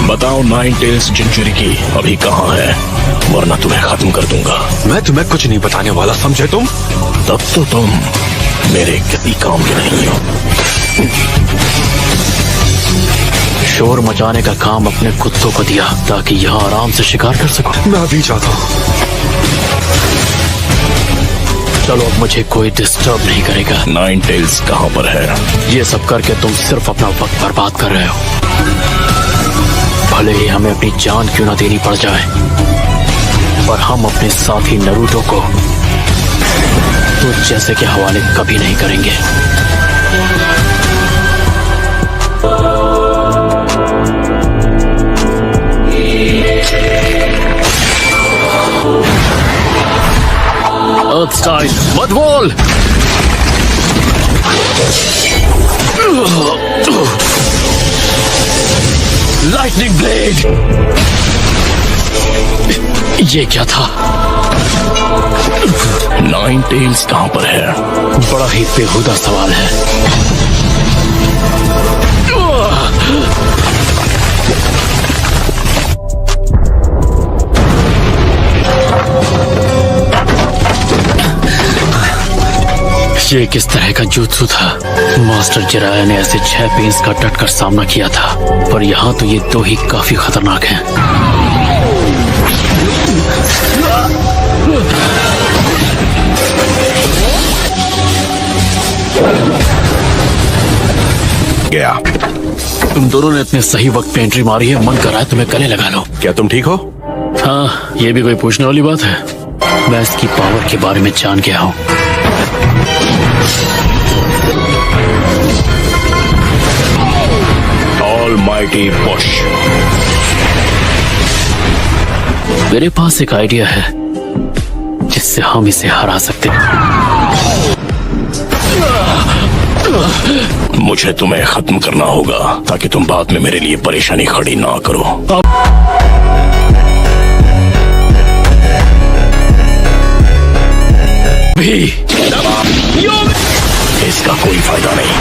बताओ nine tails जिंजुरिकी अभी कहाँ है, वरना तुम्हें खत्म कर दूंगा। मैं तुम्हें कुछ नहीं बताने वाला, समझे तुम? तब तो तुम मेरे किसी काम के नहीं हो। शोर मचाने का काम अपने कुत्तों को दिया ताकि यहाँ आराम से शिकार कर सको। मैं अभी जाता हूँ। चलो, अब मुझे कोई डिस्टर्ब नहीं करेगा। नाइन टेल्स कहाँ पर है? ये सब करके तुम सिर्फ अपना वक्त बर्बाद कर रहे हो। भले ही हमें अपनी जान क्यों ना देनी पड़ जाए, पर हम अपने साथी नरूटो को तो जैसे के हवाले कभी नहीं करेंगे। अर्थ स्टाइल मत बोल। लाइटनिंग ब्लेड, ये क्या था? नाइन टेल्स कहाँ पर है? बड़ा ही बेहुदा सवाल है। ये किस तरह का jutsu था? मास्टर जिराया ने ऐसे 6 पेंस का डटकर सामना किया था, पर यहाँ तो ये 2 ही काफी खतरनाक हैं। गया। तुम दोनों ने इतने सही वक्त पे एंट्री मारी है, मन कर रहा है तुम्हें गले लगा लो। क्या तुम ठीक हो? हाँ, ये भी कोई पूछने वाली बात है? मैं इसकी पावर के बारे में जान गया हूँ। Almighty push. मेरे पास एक आइडिया है जिससे हम इसे हरा सकते हैं। मुझे तुम्हें खत्म करना होगा ताकि तुम बाद में मेरे लिए परेशानी खड़ी ना करो। भी इसका कोई फायदा नहीं।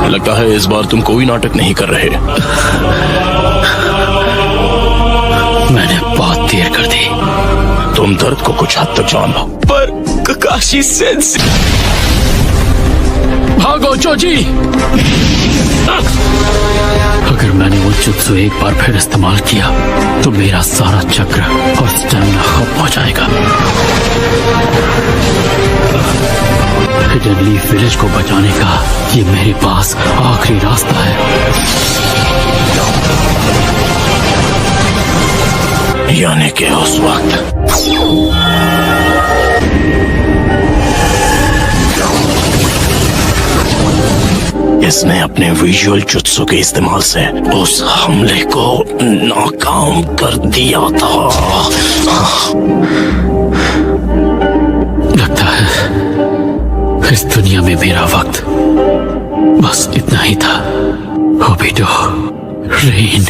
लगता है इस बार तुम कोई नाटक नहीं कर रहे। मैंने बहुत देर कर दी। तुम दर्द को कुछ हद तक जान लो, पर ककाशी सेंस। भागो चोजी। अगर मैंने वो जुत्सु एक बार फिर इस्तेमाल किया तो मेरा सारा चक्र और स्टैमिना खत्म हो जाएगा। हिडन लीफ विलेज को बचाने का ये मेरे पास आखिरी रास्ता है। यानी कि उस वक्त इसने अपने विजुअल जुत्सु के इस्तेमाल से उस हमले को नाकाम कर दिया था। लगता है इस दुनिया में मेरा वक्त बस इतना ही था। होबिटो रेन।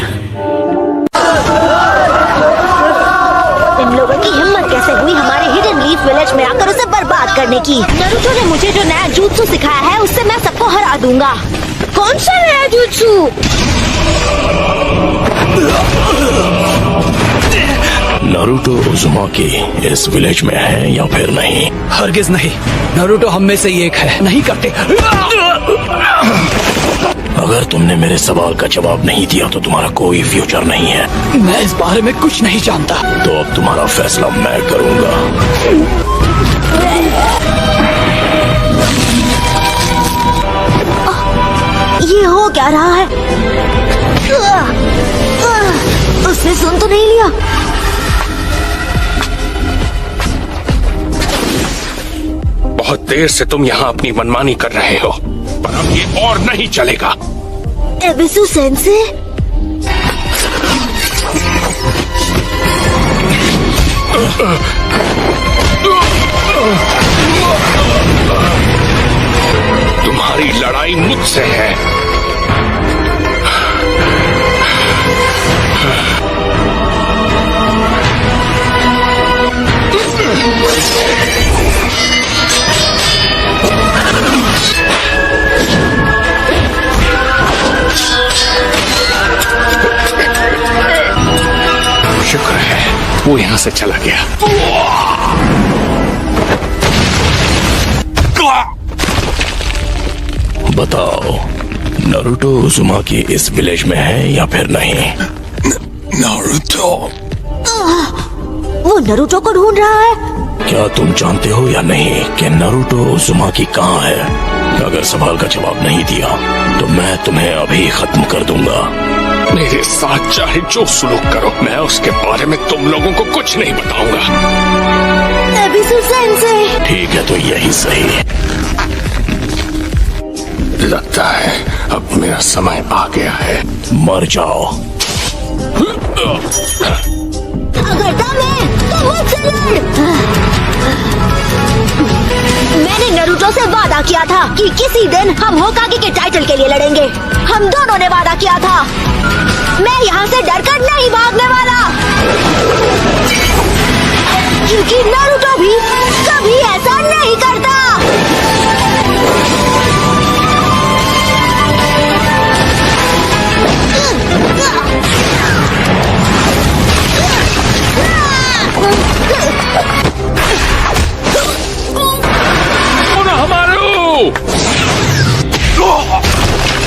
इन लोगों की हिम्मत कैसे हुई हमारे हिडन लीफ विलेज में आकर उसे बर्बाद करने की? नरूटो ने मुझे जो नया jutsu सिखाया है उससे मैं सबको हरा दूंगा। कौन सा नया jutsu? नारुतो उज़ुमाकी इस विलेज में है या फिर नहीं? हरगिज नहीं। नारुतो हम में से ही एक है। नहीं करते। अगर तुमने मेरे सवाल का जवाब नहीं दिया तो तुम्हारा कोई फ्यूचर नहीं है। मैं इस बारे में कुछ नहीं जानता। तो अब तुम्हारा फैसला मैं करूंगा। ये हो क्या रहा है? उसने सुन तो नहीं लिया? बहुत देर से तुम यहाँ अपनी मनमानी कर रहे हो, पर अब ये और नहीं चलेगा। एबिसु सेंसे? तुम्हारी लड़ाई मुझसे है। वो यहाँ से चला गया। बताओ, नारुतो उज़ुमाकी इस विलेज में है या फिर नहीं? नारुतो, वो नरूटो को ढूंढ रहा है। क्या तुम जानते हो या नहीं कि नारुतो उज़ुमाकी कहाँ है? अगर सवाल का जवाब नहीं दिया तो मैं तुम्हें अभी खत्म कर दूंगा। मेरे साथ चाहे जो सुलूक करो, मैं उसके बारे में तुम लोगों को कुछ नहीं बताऊंगा। एबिसु सेंसेई। ठीक है, तो यही सही। लगता है अब मेरा समय आ गया है। मर जाओ। अगर दम है तो मुझसे लड़। मैंने नरूटो से वादा किया था कि किसी दिन हम होकागे के टाइटल के लिए लड़ेंगे। हम दोनों ने वादा किया था। मैं यहाँ से डरकर नहीं भागने वाला, क्योंकि नरूटो भी कभी ऐसा नहीं करता।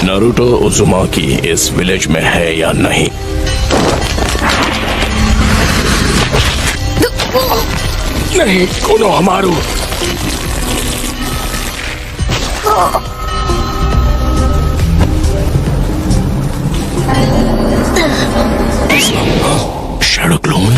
नारुतो उज़ुमाकी इस विलेज में है या नहीं? नहीं, कोनोहमारू। Shadow clone.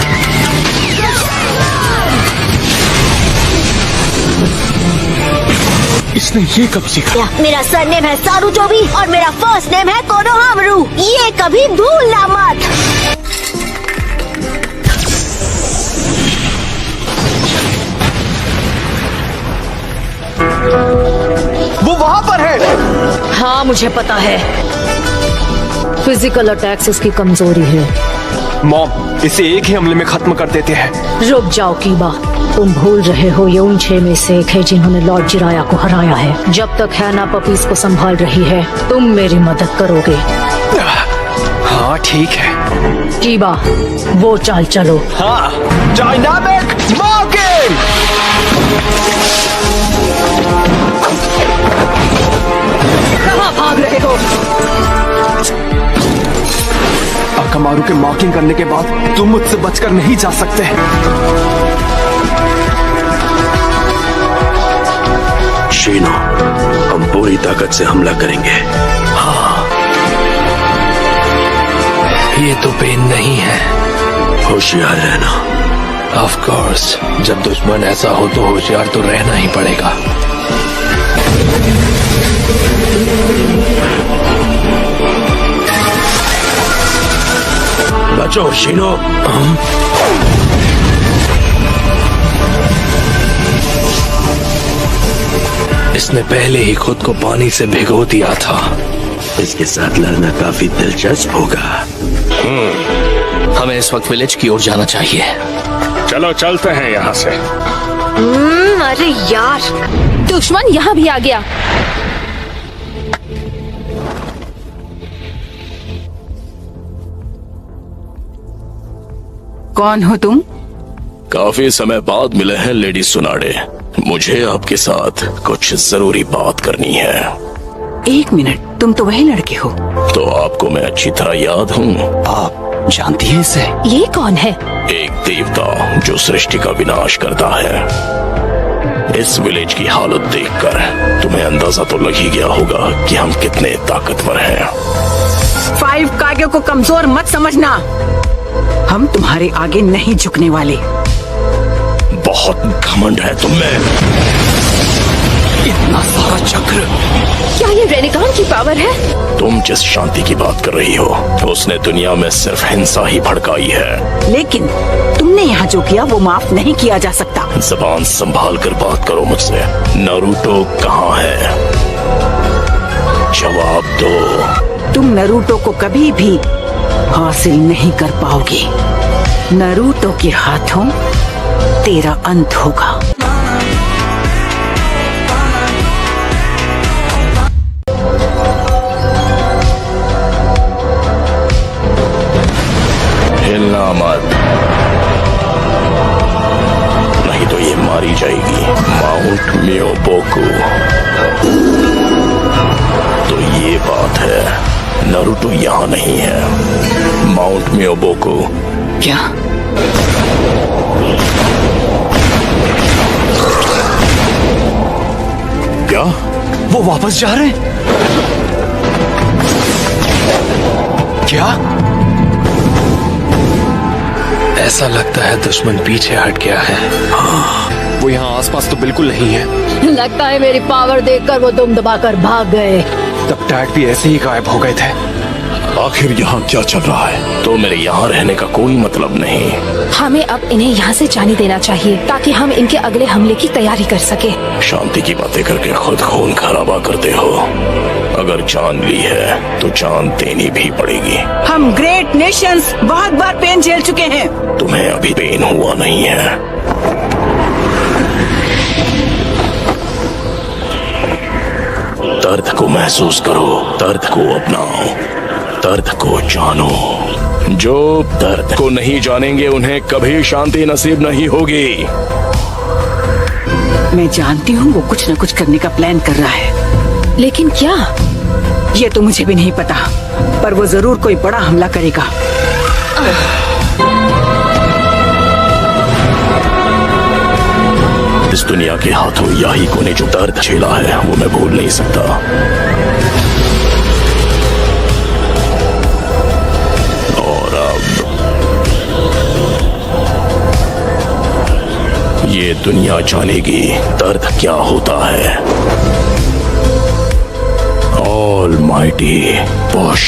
इसने ये कब सीखा? मेरा सरनेम है सारुटोबी और मेरा फर्स्ट नेम है कोनोहामारू। ये कभी भूलना मत। वो वहाँ पर है। हाँ मुझे पता है, फिजिकल अटैक्स इसकी कमजोरी है। मॉम, इसे एक ही हमले में खत्म कर देते हैं। रुक जाओ कीबा, तुम भूल रहे हो ये उन 6 में से एक है जिन्होंने लॉर्ड जिराया को हराया है। जब तक हैना पपीज को संभाल रही है तुम मेरी मदद करोगे। हाँ ठीक है। कीबा, वो चाल चलो। हाँ, डायनामिक मार्किंग। कहाँ भाग रहे हो? अकामारू के मार्किंग करने के बाद तुम मुझसे बचकर नहीं जा सकते। शीनो, हम पूरी ताकत से हमला करेंगे। हाँ, ये तो पेन नहीं है। होशियार रहना। ऑफ कोर्स, जब दुश्मन ऐसा हो तो होशियार तो रहना ही पड़ेगा। बचो शीनो। इसने पहले ही खुद को पानी से भिगो दिया था। इसके साथ लड़ना काफी दिलचस्प होगा। हमें इस वक्त विलेज की ओर जाना चाहिए। चलो चलते हैं यहाँ से। अरे यार, दुश्मन यहाँ भी आ गया। कौन हो तुम? काफी समय बाद मिले हैं लेडी सुनाडे। मुझे आपके साथ कुछ जरूरी बात करनी है। 1 मिनट, तुम तो वही लड़के हो। तो आपको मैं अच्छी तरह याद हूँ। आप जानती हैं इसे? ये कौन है? एक देवता जो सृष्टि का विनाश करता है। इस विलेज की हालत देखकर तुम्हें अंदाजा तो लग ही गया होगा कि हम कितने ताकतवर हैं। 5 कागे को कमजोर मत समझना। हम तुम्हारे आगे नहीं झुकने वाले। बहुत घमंड है तुम में। इतना सारा चक्र। क्या ये रेनिकान की पावर है? तुम जिस शांति की बात कर रही हो उसने दुनिया में सिर्फ हिंसा ही भड़काई है। लेकिन तुमने यहाँ जो किया वो माफ नहीं किया जा सकता। जबान संभाल कर बात करो मुझसे। नारुतो कहाँ है? जवाब दो। तुम नरूटो को कभी भी हासिल नहीं कर पाओगे। नरूटो के हाथों तेरा अंत होगा। हिलना मत। माउंट मियोबोकू। तो ये बात है, नारुतो यहाँ नहीं है। माउंट मियोबोकू क्या? क्या? वो वापस जा रहे हैं? क्या? ऐसा लगता है दुश्मन पीछे हट गया है। वो यहाँ आसपास तो बिल्कुल नहीं है। लगता है मेरी पावर देखकर वो दुम दबाकर भाग गए। तब डैड भी ऐसे ही गायब हो गए थे। आखिर यहाँ क्या चल रहा है? तो मेरे यहाँ रहने का कोई मतलब नहीं। हमें अब इन्हें यहाँ से जाने देना चाहिए ताकि हम इनके अगले हमले की तैयारी कर सके। शांति की बातें करके खुद खून खराबा करते हो। अगर जान ली है तो जान देनी भी पड़ेगी। हम ग्रेट नेशंस बहुत बार पेन झेल चुके हैं। तुम्हें अभी पेन हुआ नहीं है। दर्द को महसूस करो, दर्द को अपनाओ, दर्द को जानो। जो दर्द को नहीं जानेंगे उन्हें कभी शांति नसीब नहीं होगी। मैं जानती हूँ वो कुछ न कुछ करने का प्लान कर रहा है, लेकिन क्या? ये तो मुझे भी नहीं पता, पर वो जरूर कोई बड़ा हमला करेगा। इस दुनिया के हाथों याहिको ने जो दर्द झेला है वो मैं भूल नहीं सकता। और अब ये दुनिया जानेगी दर्द क्या होता है। Almighty push.